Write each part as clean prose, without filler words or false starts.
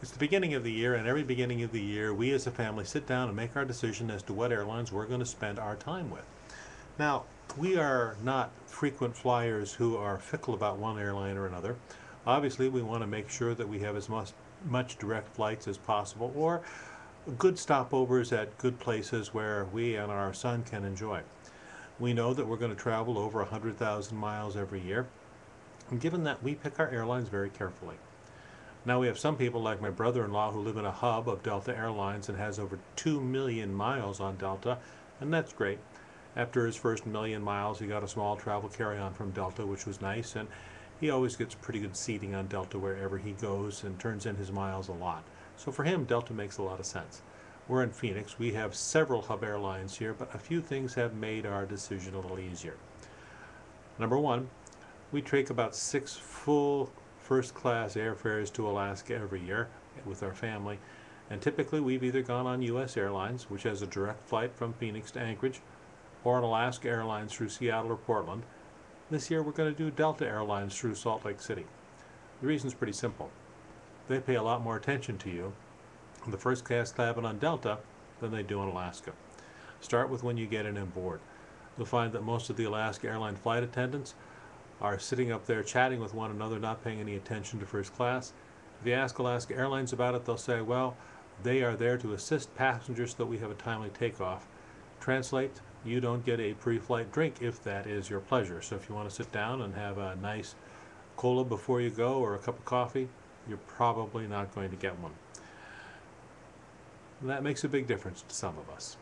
It's the beginning of the year, and every beginning of the year, we as a family sit down and make our decision as to what airlines we're going to spend our time with. Now, we are not frequent flyers who are fickle about one airline or another. Obviously, we want to make sure that we have as much direct flights as possible, or good stopovers at good places where we and our son can enjoy. We know that we're going to travel over 100,000 miles every year, and given that, we pick our airlines very carefully. Now we have some people like my brother-in-law who live in a hub of Delta Airlines and has over 2 million miles on Delta, and that's great. After his first million miles, he got a small travel carry-on from Delta, which was nice, and he always gets pretty good seating on Delta wherever he goes and turns in his miles a lot. So for him, Delta makes a lot of sense. We're in Phoenix. We have several hub airlines here, but a few things have made our decision a little easier. Number one, we take about 6 full first-class airfares to Alaska every year with our family, and typically we've either gone on U.S. Airlines, which has a direct flight from Phoenix to Anchorage, or on Alaska Airlines through Seattle or Portland. This year we're going to do Delta Airlines through Salt Lake City. The reason's pretty simple. They pay a lot more attention to you in the first-class cabin on Delta than they do on Alaska. Start with when you get in and board. You'll find that most of the Alaska Airline flight attendants are sitting up there chatting with one another, not paying any attention to first class. If you ask Alaska Airlines about it, they'll say, well, they are there to assist passengers so that we have a timely takeoff. Translate, you don't get a pre-flight drink if that is your pleasure. So if you want to sit down and have a nice cola before you go or a cup of coffee, you're probably not going to get one. And that makes a big difference to some of us.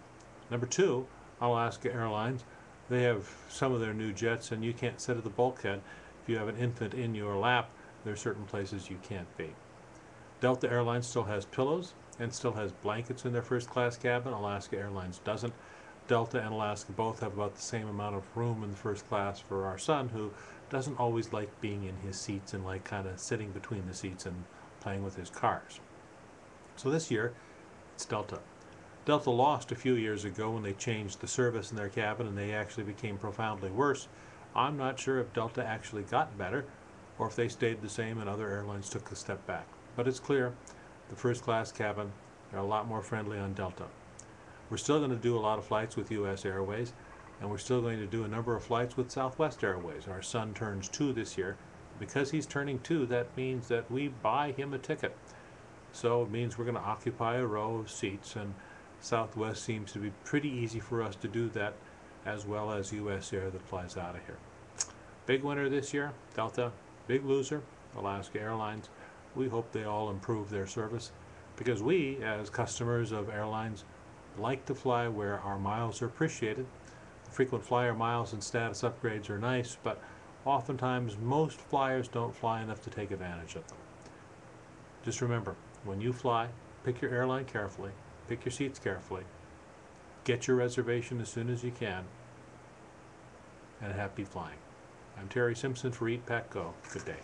Number two, Alaska Airlines, they have some of their new jets, and you can't sit at the bulkhead. If you have an infant in your lap, there are certain places you can't be. Delta Airlines still has pillows and still has blankets in their first class cabin. Alaska Airlines doesn't. Delta and Alaska both have about the same amount of room in the first class for our son, who doesn't always like being in his seats and like kind of sitting between the seats and playing with his cars. So this year, it's Delta. Delta lost a few years ago when they changed the service in their cabin and they actually became profoundly worse. I'm not sure if Delta actually got better or if they stayed the same and other airlines took a step back. But it's clear the first class cabin, they're a lot more friendly on Delta. We're still going to do a lot of flights with U.S. Airways, and we're still going to do a number of flights with Southwest Airways. Our son turns 2 this year. Because he's turning 2, that means that we buy him a ticket. So it means we're going to occupy a row of seats, and Southwest seems to be pretty easy for us to do that, as well as U.S. Air that flies out of here. Big winner this year, Delta. Big loser, Alaska Airlines. We hope they all improve their service, because we, as customers of airlines, like to fly where our miles are appreciated. The frequent flyer miles and status upgrades are nice, but oftentimes most flyers don't fly enough to take advantage of them. Just remember, when you fly, pick your airline carefully. Pick your seats carefully. Get your reservation as soon as you can. And happy flying. I'm Terry Simpson for Eat, Pack, Go. Good day.